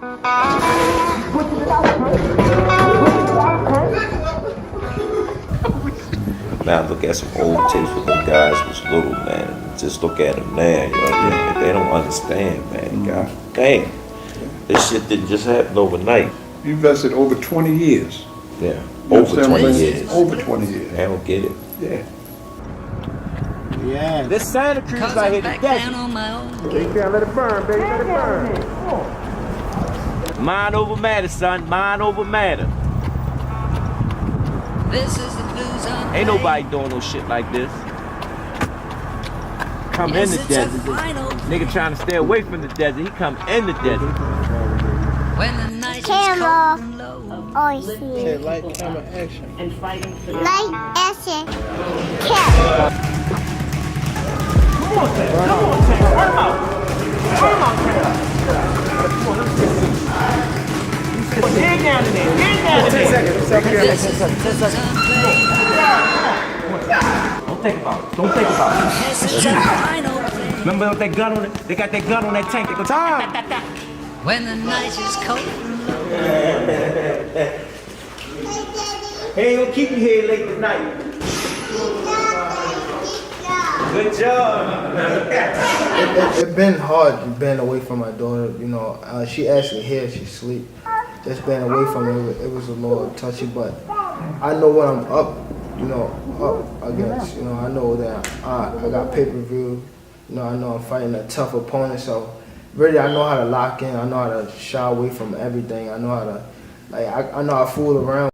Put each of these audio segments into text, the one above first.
Now look at some old tapes when them guys was little, man. Just look at them now, you know what I mean? They don't understand, man. God damn. This shit didn't just happen overnight. You invested over 20 years. Yeah, over 20 years. Over 20 years. I don't get it. Yeah. Yeah. This Santa Cruz right here, the desert. You can't let it burn, baby. Let it burn. Mind over matter, son. Mind over matter. This is the blues on. Ain't nobody doing no shit like this. Come in the desert. Nigga trying to stay away from the desert. He come in the desert. When the night is Camera. cold and low. Oh, I see. Okay, light, camera, action. And fighting for Light, action, camera. Come on, Tank. Come on, Tank. Work him out. Work him out, Tank. Come on, let's get dig down in there. Dig down in there. 10 seconds. Don't think about it. Don't think about it. Remember that gun on it? They got that gun on that tank. They go time. when the night is cold and low. He ain't gonna keep you here late tonight. Good job. It's been hard being away from my daughter. You know, she actually here, she sleep. Just being away from her, it was a little touchy, but I know what I'm up, you know, up against. You know, I know that I got pay-per-view. You know, I know I'm fighting a tough opponent, so really I know how to lock in. I know how to shy away from everything. I know how to, like, I know how to fool around.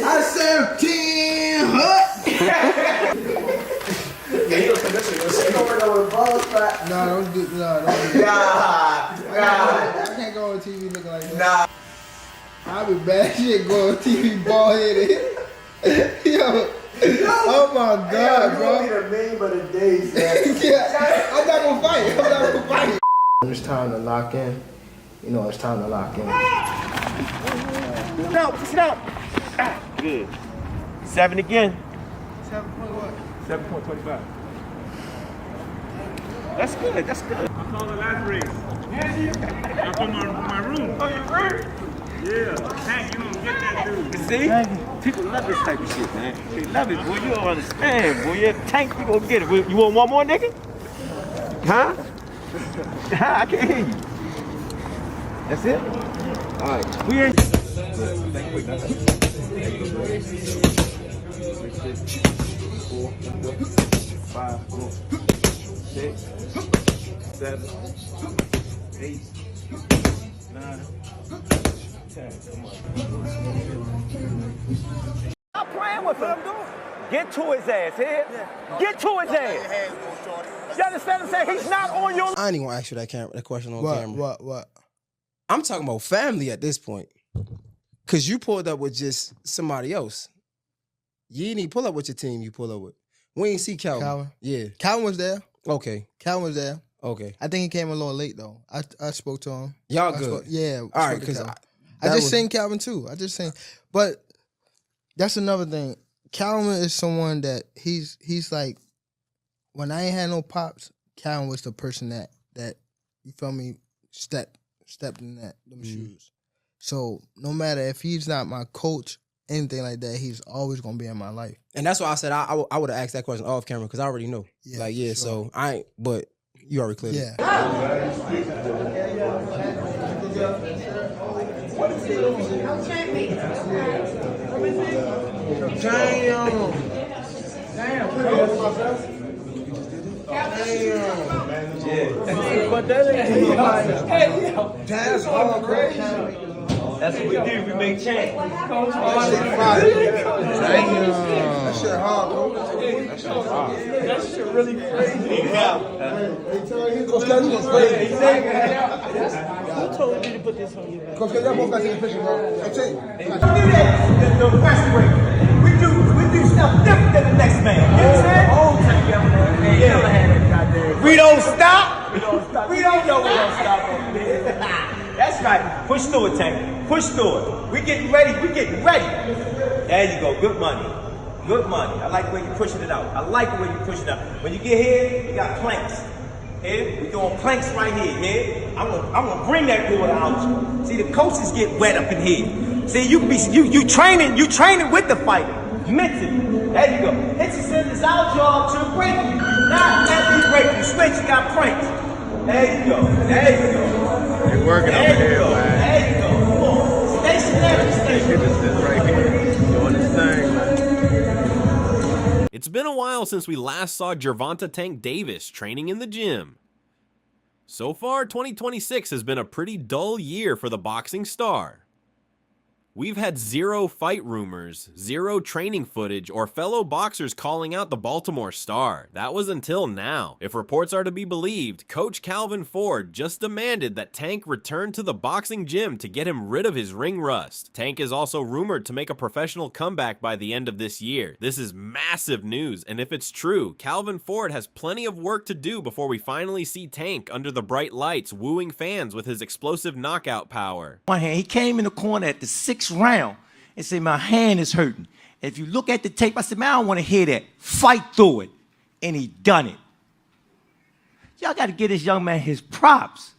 I served 10 hut. No, don't do God. I can't go on TV looking like that. Nah. I'll be bad shit going on TV bald headed. Yo. Oh my God, bro. The name of the day, man. Yeah, I'm not gonna fight. It's time to lock in. You know, it's time to lock in. No, push it out. Good. 7 again. 7.25. That's good. That's good. I call the last race. I'm from my room. Oh, your room? Yeah. Hank, you don't get that dude. See? People love this type of shit, man. They love it, boy. You don't understand, boy. You're a tank, you gonna get it. You want one more, nigga? Huh? I can't hear you. That's it? All right. We ain't. 5, 6, 7, 8, 9, 10. Come on. Stop playing with him. Get to his ass, here. Get to his ass. You understand what I'm saying? He's not on your. I ain't even gonna ask you that question on camera. What? I'm talking about family at this point. Cause you pulled up with just somebody else. You didn't even pull up with your team you pulled up with. We ain't see Calvin. Yeah. Calvin was there. Okay. Calvin was there. Okay. I think he came a little late though. I spoke to him. Y'all good. Yeah. All right, because I just seen Calvin too. But that's another thing. Calvin is someone that he's like, when I ain't had no pops, Calvin was the person that you feel me, stepped in them shoes. So no matter if he's not my coach, anything like that, he's always gonna be in my life. And that's why I said I would have asked that question off camera because I already know. Yeah, sure. So I ain't, but you already cleared it. That's what we do. We make change. That shit hard, bro. That shit really crazy. Who told you to put this on you? Coach, y'all both got the picture, bro. I'm telling you. We do stuff different than the next man. You know what I'm saying? We don't Push through it, Tank. Push through it. We getting ready. We getting ready. There you go. Good money. Good money. I like the way you're pushing it out. I like the way you're pushing it out. When you get here, you got planks. Here, we doing planks right here. Here, I'm gonna bring that water out. See, the coaches get wet up in here. See, you training with the fighter mentally. There you go. It's our job to break you. Not let me break you. Switch, you got planks. There you go. There you go. They're working over here, man. There you go. Come on. Stationary. This right here, doing his thing, man. It's been a while since we last saw Gervonta Tank Davis training in the gym. So far, 2026 has been a pretty dull year for the boxing star. We've had 0 fight rumors, 0 training footage, or fellow boxers calling out the Baltimore Star. That was until now. If reports are to be believed, Coach Calvin Ford just demanded that Tank return to the boxing gym to get him rid of his ring rust. Tank is also rumored to make a professional comeback by the end of this year. This is massive news, and if it's true, Calvin Ford has plenty of work to do before we finally see Tank under the bright lights wooing fans with his explosive knockout power. One hand, he came in the corner at the 6th round and said, my hand is hurting. If you look at the tape, I said, man, I don't want to hear that. Fight through it. And he done it. Y'all got to give this young man his props.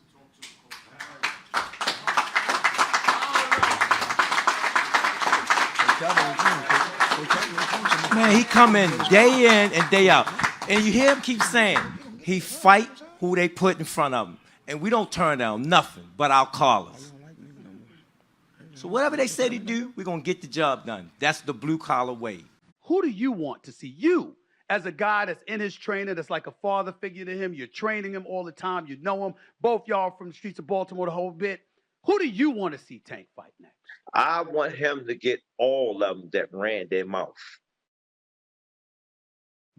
Man, he come in and day out. And you hear him keep saying, he fight who they put in front of him. And we don't turn down nothing but our callers. So whatever they say to do, we're going to get the job done. That's the blue-collar way. Who do you want to see? You, as a guy that's in his trainer, that's like a father figure to him. You're training him all the time. You know him. Both y'all from the streets of Baltimore the whole bit. Who do you want to see Tank fight next? I want him to get all of them that ran their mouth.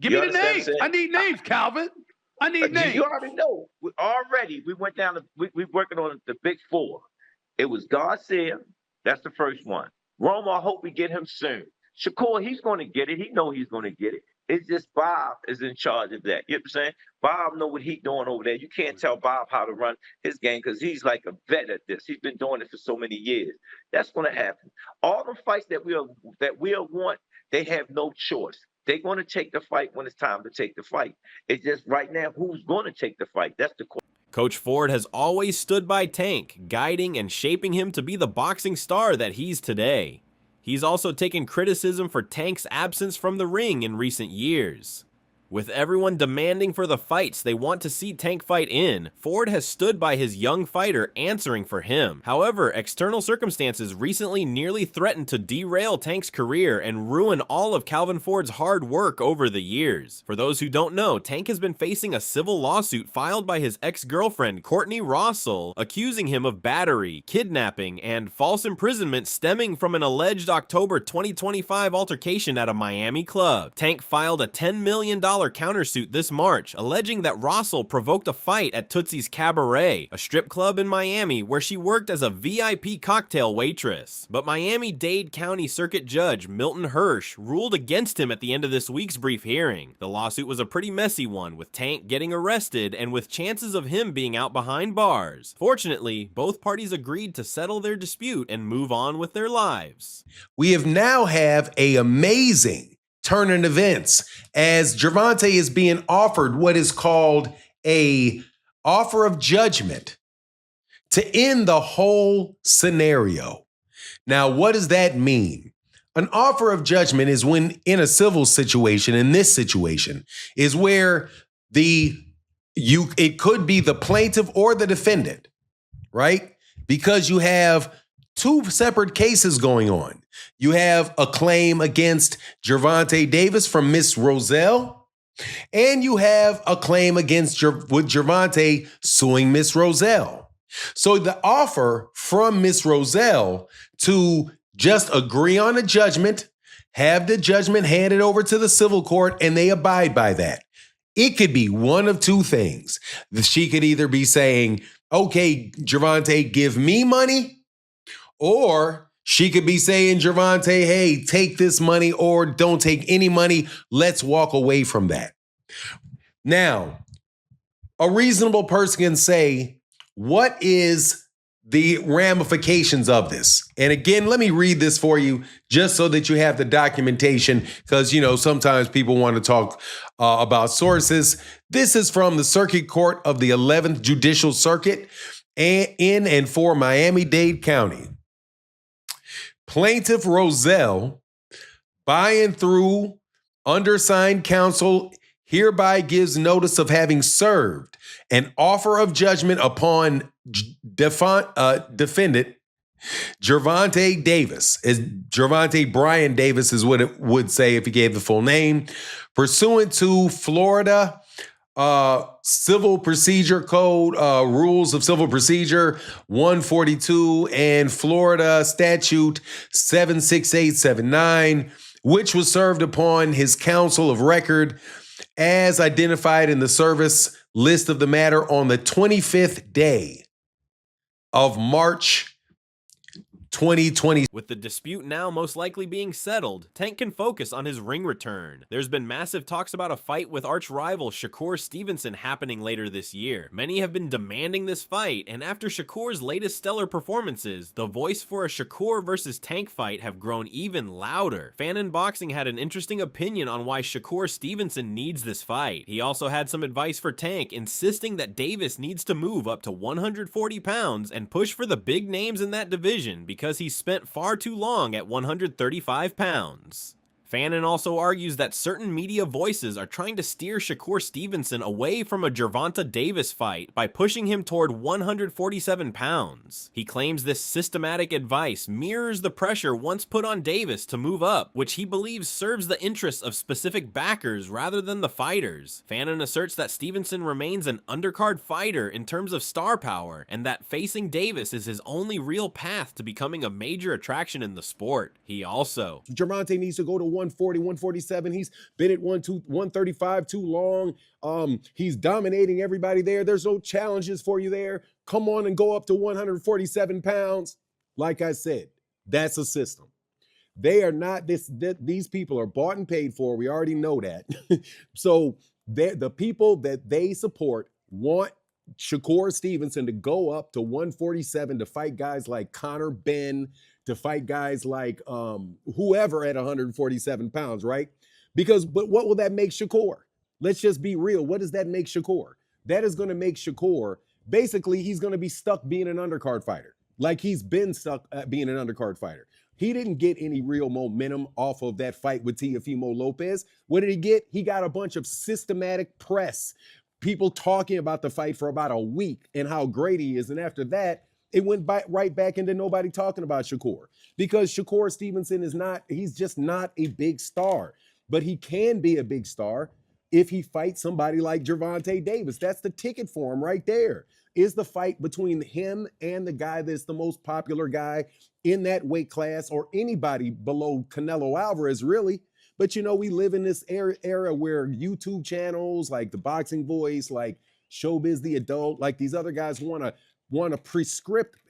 Give me the names. I need names, Calvin. I need names. You already know. We went down to, we're working on the big 4. It was Garcia. That's the first one. Roma, I hope we get him soon. Shakur, he's going to get it. He know he's going to get it. It's just Bob is in charge of that. You know what I'm saying? Bob know what he's doing over there. You can't tell Bob how to run his game because he's like a vet at this. He's been doing it for so many years. That's going to happen. All the fights that we'll want, they have no choice. They're going to take the fight when it's time to take the fight. It's just right now, who's going to take the fight? That's the question. Coach Ford has always stood by Tank, guiding and shaping him to be the boxing star that he's today. He's also taken criticism for Tank's absence from the ring in recent years. With everyone demanding for the fights they want to see Tank fight in, Ford has stood by his young fighter answering for him. However, external circumstances recently nearly threatened to derail Tank's career and ruin all of Calvin Ford's hard work over the years. For those who don't know, Tank has been facing a civil lawsuit filed by his ex-girlfriend Courtney Rossell, accusing him of battery, kidnapping, and false imprisonment stemming from an alleged October 2025 altercation at a Miami club. Tank filed a $10 million countersuit this March, alleging that Rossell provoked a fight at Tootsie's Cabaret, a strip club in Miami where she worked as a VIP cocktail waitress. But Miami-Dade County Circuit Judge Milton Hirsch ruled against him at the end of this week's brief hearing. The lawsuit was a pretty messy one, with Tank getting arrested and with chances of him being out behind bars. Fortunately, both parties agreed to settle their dispute and move on with their lives. We now have an amazing turn in events as Gervonta is being offered what is called a offer of judgment to end the whole scenario. Now, what does that mean? An offer of judgment is when in a civil situation, in this situation, is where it could be the plaintiff or the defendant, right? Because you have 2 separate cases going on. You have a claim against Gervonta Davis from Miss Roselle, and you have a claim against with Gervonta suing Miss Roselle. So the offer from Miss Roselle to just agree on a judgment, have the judgment handed over to the civil court, and they abide by that. It could be one of 2 things. She could either be saying, okay, Gervonta, give me money, or she could be saying, Gervonta, hey, take this money or don't take any money. Let's walk away from that. Now, a reasonable person can say, what is the ramifications of this. And again, let me read this for you just so that you have the documentation, because, you know, sometimes people want to talk about sources. This is from the Circuit Court of the 11th Judicial Circuit in and for Miami-Dade County. Plaintiff Roselle, by and through undersigned counsel, hereby gives notice of having served an offer of judgment upon defendant Gervonta Davis. Gervonta Brian Davis is what it would say if he gave the full name. Pursuant to Florida Civil Procedure Code, Rules of Civil Procedure 142 and Florida Statute 76879, which was served upon his counsel of record as identified in the service list of the matter on the 25th day of March 2020. With the dispute now most likely being settled, Tank can focus on his ring return. There's been massive talks about a fight with arch rival Shakur Stevenson happening later this year. Many have been demanding this fight, and after Shakur's latest stellar performances, the voice for a Shakur versus Tank fight have grown even louder. Fan Boxing had an interesting opinion on why Shakur Stevenson needs this fight. He also had some advice for Tank, insisting that Davis needs to move up to 140 pounds and push for the big names in that division because he spent far too long at 135 pounds. Fannin also argues that certain media voices are trying to steer Shakur Stevenson away from a Gervonta Davis fight by pushing him toward 147 pounds. He claims this systematic advice mirrors the pressure once put on Davis to move up, which he believes serves the interests of specific backers rather than the fighters. Fannin asserts that Stevenson remains an undercard fighter in terms of star power, and that facing Davis is his only real path to becoming a major attraction in the sport. He also, Gervonta needs to go to 140, 147. He's been at 135 too long. He's dominating everybody there. There's no challenges for you there. Come on and go up to 147 pounds. Like I said, that's a system. They are not these people are bought and paid for. We already know that. So the people that they support want Shakur Stevenson to go up to 147 to fight guys like Conor Benn, to fight guys like whoever at 147 pounds, right? But what will that make Shakur? Let's just be real. What does that make Shakur? That is going to make Shakur, basically, he's going to be stuck being an undercard fighter. Like he's been stuck being an undercard fighter. He didn't get any real momentum off of that fight with Teofimo Lopez. What did he get? He got a bunch of systematic press, people talking about the fight for about a week and how great he is. And after that, it went right back into nobody talking about Shakur, because Shakur Stevenson he's just not a big star, but he can be a big star if he fights somebody like Gervonta Davis. That's the ticket for him right there, is the fight between him and the guy that's the most popular guy in that weight class, or anybody below Canelo Alvarez, really. But, you know, we live in this era where YouTube channels like The Boxing Voice, like Showbiz the Adult, like these other guys want to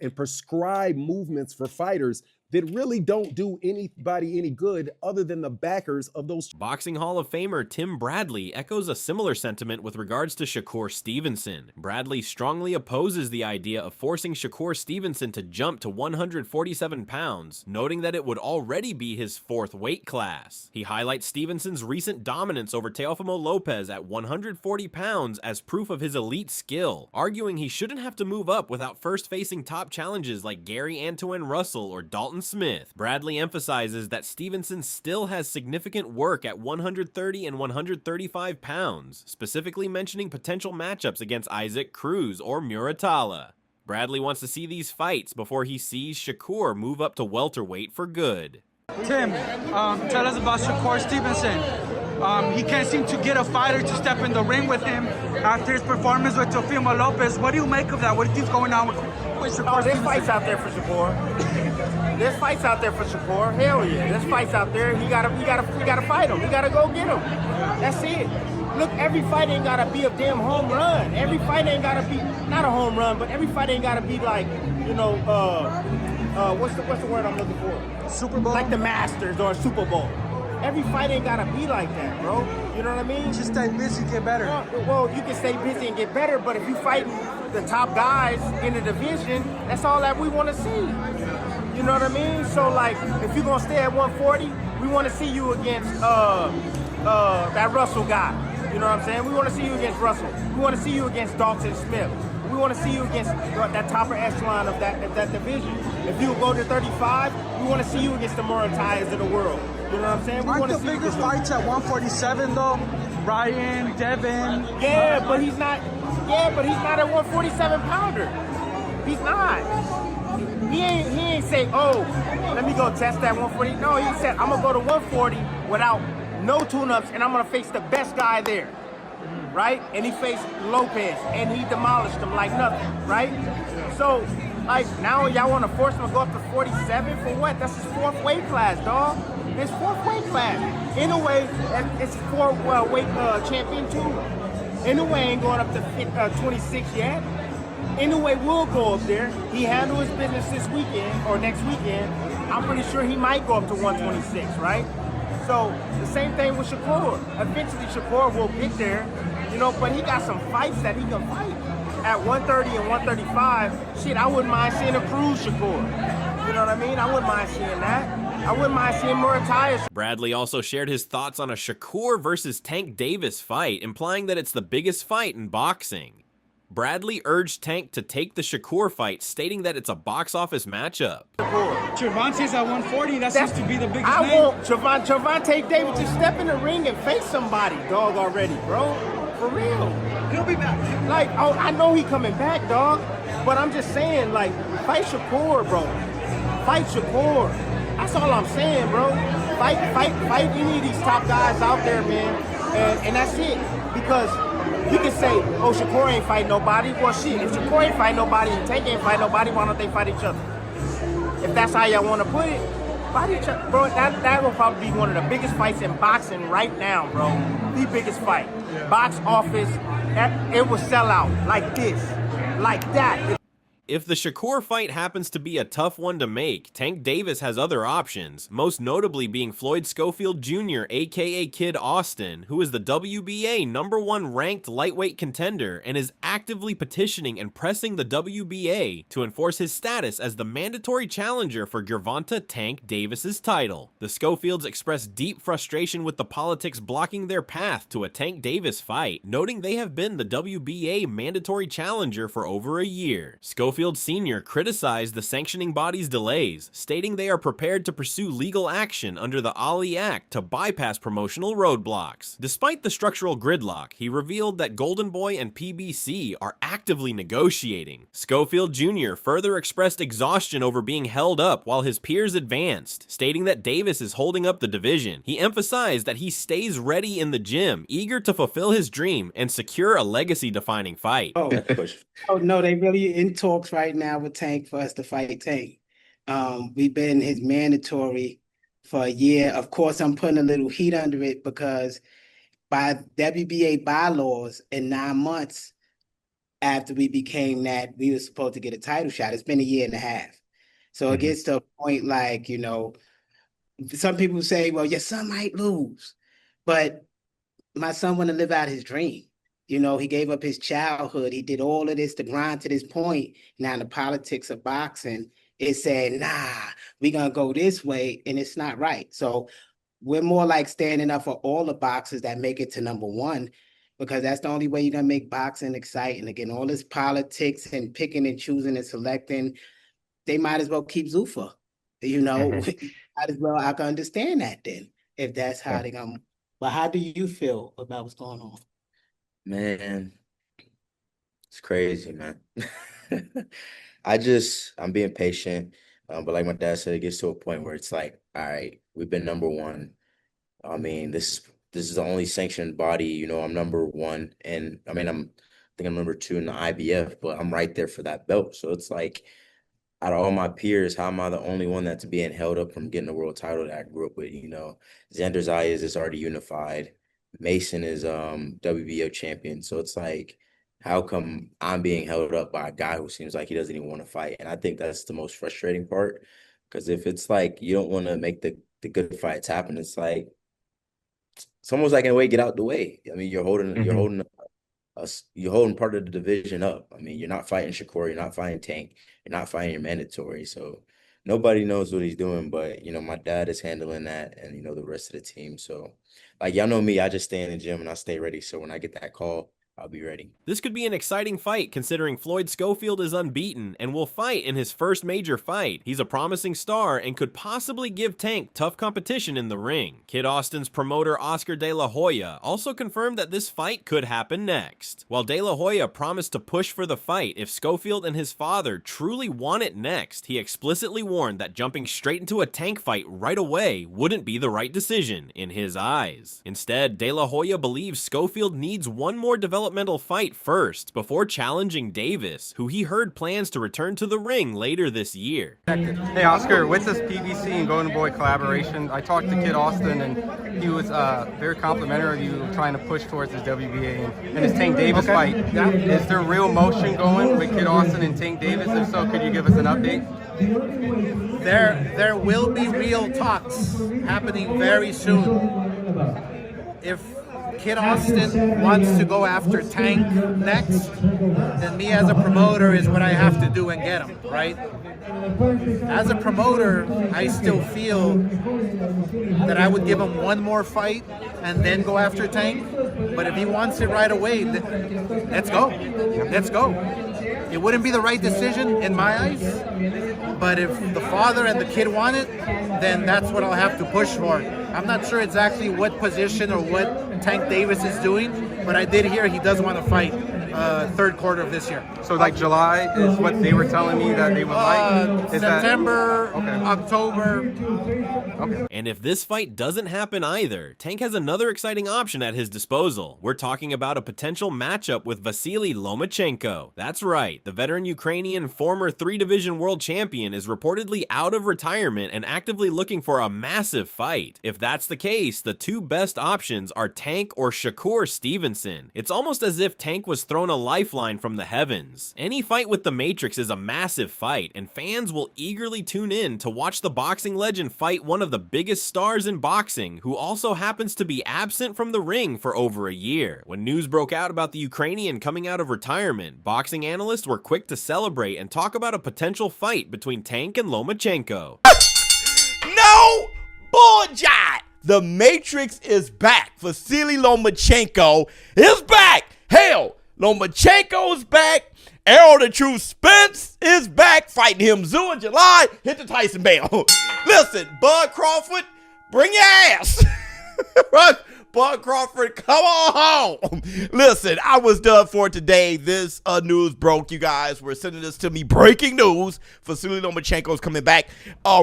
prescribe movements for fighters that really don't do anybody any good other than the backers of those. Boxing Hall of Famer Tim Bradley echoes a similar sentiment with regards to Shakur Stevenson. Bradley strongly opposes the idea of forcing Shakur Stevenson to jump to 147 pounds, noting that it would already be his fourth weight class. He highlights Stevenson's recent dominance over Teofimo Lopez at 140 pounds as proof of his elite skill, arguing he shouldn't have to move up without first facing top challenges like Gary Antoine Russell or Dalton Smith. Bradley emphasizes that Stevenson still has significant work at 130 and 135 pounds, specifically mentioning potential matchups against Isaac Cruz or Muratalla. Bradley wants to see these fights before he sees Shakur move up to welterweight for good. Tim, tell us about Shakur Stevenson. He can't seem to get a fighter to step in the ring with him after his performance with Teofimo Lopez. What do you make of that? What do you think's going on with Shakur There's fights out there for Shakur. There's fights out there for Shakur. Hell yeah, there's fights out there. He gotta fight him. He gotta go get him. That's it. Look, every fight ain't gotta be a damn home run. Every fight ain't gotta be not a home run, but every fight ain't gotta be like, you know, what's the word I'm looking for? Super Bowl. Like the Masters or Super Bowl. Every fight ain't gotta be like that, bro. You know what I mean? Just stay busy, get better. Well, you can stay busy and get better, but if you fighting the top guys in the division, that's all that we want to see. You know what I mean? So like, if you're gonna stay at 140, we want to see you against that Russell guy. You know what I'm saying? We want to see you against Russell. We want to see you against Dalton Smith. We want to see you against that top echelon of that division. If you go to 35, we want to see you against the Morotais of the world. You know what I'm saying? We Aren't want to the see biggest fights at 147 though? Ryan, Devin. Yeah, but he's not. Yeah, but he's not a 147 pounder. He's not. He ain't say, oh, let me go test that 140. No, he said, I'm gonna go to 140 without no tune-ups, and I'm gonna face the best guy there, right? And he faced Lopez, and he demolished him like nothing, right? So, like, now y'all want to force him to go up to 47 for what? That's his fourth weight class, dog. His fourth weight class. In a way, it's fourth weight champion too. In a way, ain't going up to 26 yet. In a way, we'll go up there. He handled his business this weekend or next weekend. I'm pretty sure he might go up to 126, right? So the same thing with Shakur. Eventually Shakur will get there, you know, but he got some fights that he can fight. At 130 and 135, shit, I wouldn't mind seeing a Cruz Shakur. You know what I mean? I wouldn't mind seeing that. I wouldn't mind seeing Morotais. Bradley also shared his thoughts on a Shakur versus Tank Davis fight, implying that it's the biggest fight in boxing. Bradley urged Tank to take the Shakur fight, stating that it's a box office matchup. Gervonta's at 140. That seems to be the biggest I name. want Gervonta Davis to step in the ring and face somebody, dog, already, bro. For real. He'll be back. Like, oh, I know he coming back, dog. But I'm just saying, like, fight Shakur, bro. Fight Shakur. That's all I'm saying, bro. Fight any of these top guys out there, man. And that's it. Because you can say, oh, Shakur ain't fight nobody. Well, shit, if Shakur ain't fight nobody and Tank ain't fight nobody, why don't they fight each other? If that's how y'all want to put it, fight each other. Bro, that will probably be one of the biggest fights in boxing right now, bro. The biggest fight. Box office, it will sell out like this, like that. If the Shakur fight happens to be a tough one to make, Tank Davis has other options, most notably being Floyd Schofield Jr., aka Kid Austin, who is the WBA #1 ranked lightweight contender and is actively petitioning and pressing the WBA to enforce his status as the mandatory challenger for Gervonta Tank Davis's title. The Schofields expressed deep frustration with the politics blocking their path to a Tank Davis fight, noting they have been the WBA mandatory challenger for over a year. Schofield Sr. criticized the sanctioning body's delays, stating they are prepared to pursue legal action under the Ali Act to bypass promotional roadblocks. Despite the structural gridlock, he revealed that Golden Boy and PBC are actively negotiating. Schofield Jr. further expressed exhaustion over being held up while his peers advanced, stating that Davis is holding up the division. He emphasized that he stays ready in the gym, eager to fulfill his dream and secure a legacy-defining fight. Oh no, they really in talks right now with Tank for us to fight Tank. We've been his mandatory for a year. Of course, I'm putting a little heat under it because by WBA bylaws, in 9 months after we became that, we were supposed to get a title shot. It's been a year and a half. So it gets to a point like, you know, some people say, well, your son might lose. But my son want to live out his dream. You know, he gave up his childhood. He did all of this to grind to this point. Now the politics of boxing is saying, nah, we're going to go this way, and it's not right. So we're more like standing up for all the boxers that make it to #1, because that's the only way you're going to make boxing exciting. Again, all this politics and picking and choosing and selecting, they might as well keep Zuffa. You know, might as well, I can understand that then, if that's how they're going to. But how do you feel about what's going on? Man, it's crazy, man. I'm being patient. But like my dad said, it gets to a point where it's like, all right, we've been #1. I mean, this is the only sanctioned body, you know, I'm #1. And I mean, I think I'm #2 in the IBF, but I'm right there for that belt. So it's like, out of all my peers, how am I the only one that's being held up from getting a world title that I grew up with? You know, Xander Zayas is already unified. Mason is WBO champion. So it's like, how come I'm being held up by a guy who seems like he doesn't even want to fight? And I think that's the most frustrating part. Because if it's like you don't want to make the good fights happen, it's like, it's almost like in a way, get out the way. I mean, you're holding us, you're holding part of the division up. I mean, you're not fighting Shakur, you're not fighting Tank, you're not fighting your mandatory. So nobody knows what he's doing, but my dad is handling that, and the rest of the team. So, like, y'all know me, I just stay in the gym and I stay ready. So when I get that call, I'll be ready. This could be an exciting fight considering Floyd Schofield is unbeaten and will fight in his first major fight. He's a promising star and could possibly give Tank tough competition in the ring. Kid Austin's promoter Oscar De La Hoya also confirmed that this fight could happen next. While De La Hoya promised to push for the fight if Schofield and his father truly want it next, he explicitly warned that jumping straight into a Tank fight right away wouldn't be the right decision in his eyes. Instead, De La Hoya believes Schofield needs one more developmental fight first before challenging Davis, who he heard plans to return to the ring later this year. Hey Oscar, with this PBC and Golden Boy collaboration, I talked to Kid Austin and he was very complimentary of you trying to push towards his WBA and his Tank Davis fight. Is there real motion going with Kid Austin and Tank Davis? If so, could you give us an update? There will be real talks happening very soon. If Kid Austin wants to go after Tank next, then me as a promoter is what I have to do and get him, right? As a promoter, I still feel that I would give him one more fight and then go after Tank. But if he wants it right away, let's go. Let's go. It wouldn't be the right decision in my eyes, but if the father and the kid want it, then that's what I'll have to push for. I'm not sure exactly what position or what Tank Davis is doing, but I did hear he does want to fight third quarter of this year. So like July is what they were telling me that they would like? Is September, October. Okay. And if this fight doesn't happen either, Tank has another exciting option at his disposal. We're talking about a potential matchup with Vasily Lomachenko. That's right, the veteran Ukrainian former 3-division world champion is reportedly out of retirement and actively looking for a massive fight. If that's the case, the two best options are Tank or Shakur Stevenson. It's almost as if Tank was thrown a lifeline from the heavens. Any fight with the Matrix is a massive fight, and fans will eagerly tune in to watch the boxing legend fight one of the biggest stars in boxing, who also happens to be absent from the ring for over a year. When news broke out about the Ukrainian coming out of retirement, boxing analysts were quick to celebrate and talk about a potential fight between Tank and Lomachenko. No bullshit! The Matrix is back. Vasily Lomachenko is back. Hell, Lomachenko's back. Errol the True Spence is back, fighting him Zoo in July. Hit the Tyson bell. Listen, Bud Crawford, bring your ass. Bud Crawford, come on home. Listen, I was done for today. This news broke. You guys were sending this to me. Breaking news. Vasily Lomachenko's coming back.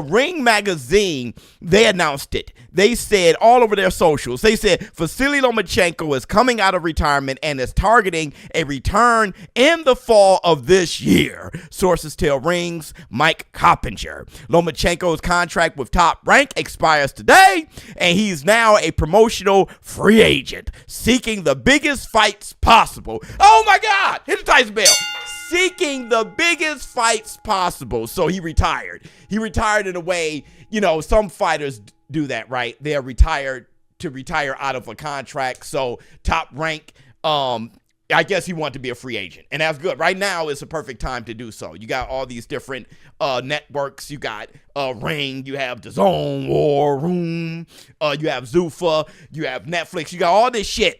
Ring Magazine, they announced it. They said all over their socials, they said Vasily Lomachenko is coming out of retirement and is targeting a return in the fall of this year. Sources tell Ring's Mike Coppinger. Lomachenko's contract with Top Rank expires today, and he's now a promotional free agent seeking the biggest fights possible. Oh my God! Hit the Tyson bell. Seeking the biggest fights possible. So he retired. He retired in a way, some fighters do that, right? They're retired to retire out of a contract. So Top Rank, I guess he wanted to be a free agent, and that's good. Right now is a perfect time to do so. You got all these different networks. You got Ring, you have DAZN, War Room, you have Zuffa, you have Netflix. You got all this shit.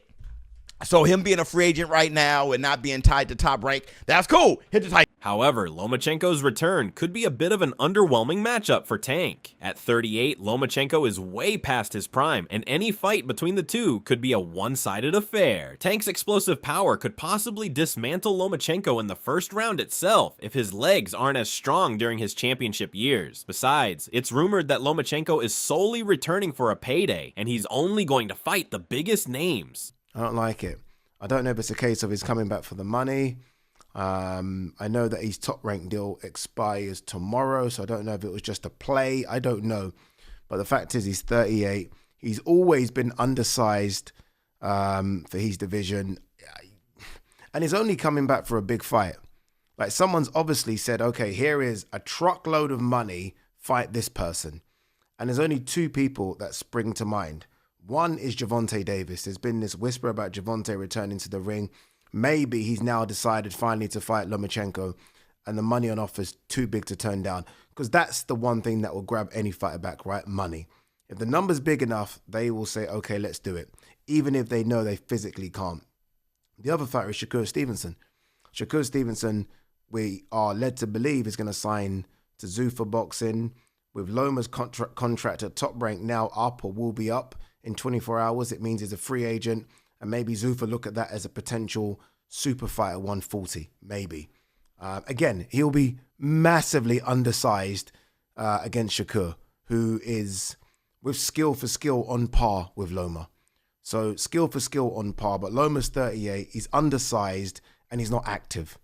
So him being a free agent right now and not being tied to Top Rank, that's cool. Hit the tight. However, Lomachenko's return could be a bit of an underwhelming matchup for Tank. At 38, Lomachenko is way past his prime, and any fight between the two could be a one-sided affair. Tank's explosive power could possibly dismantle Lomachenko in the first round itself if his legs aren't as strong during his championship years. Besides, it's rumored that Lomachenko is solely returning for a payday, and he's only going to fight the biggest names. I don't like it. I don't know if it's a case of he's coming back for the money. I know that his Top Rank deal expires tomorrow, so I don't know if it was just a play. I don't know. But the fact is he's 38. He's always been undersized for his division. And he's only coming back for a big fight. Like someone's obviously said, okay, here is a truckload of money, fight this person. And there's only two people that spring to mind. One is Gervonta Davis. There's been this whisper about Gervonta returning to the ring. Maybe he's now decided finally to fight Lomachenko, and the money on offer is too big to turn down, because that's the one thing that will grab any fighter back, right? Money. If the number's big enough, they will say, okay, let's do it, even if they know they physically can't. The other fighter is Shakur Stevenson. Shakur Stevenson, we are led to believe, is going to sign to Zuffa Boxing. With Loma's contract at Top Rank now up, or will be up in 24 hours, it means he's a free agent, and maybe Zuffa look at that as a potential super fight at 140, maybe. Again, he'll be massively undersized against Shakur, who is with skill for skill on par with Loma. So skill for skill on par, but Loma's 38, he's undersized, and he's not active.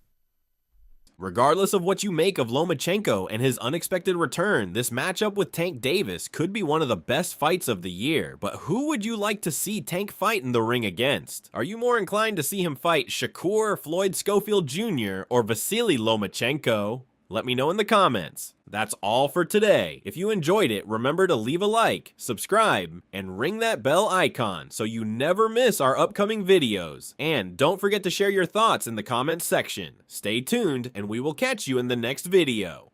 Regardless of what you make of Lomachenko and his unexpected return, this matchup with Tank Davis could be one of the best fights of the year. But who would you like to see Tank fight in the ring against? Are you more inclined to see him fight Shakur Floyd Schofield Jr. or Vasily Lomachenko? Let me know in the comments. That's all for today. If you enjoyed it, remember to leave a like, subscribe, and ring that bell icon so you never miss our upcoming videos. And don't forget to share your thoughts in the comments section. Stay tuned, and we will catch you in the next video.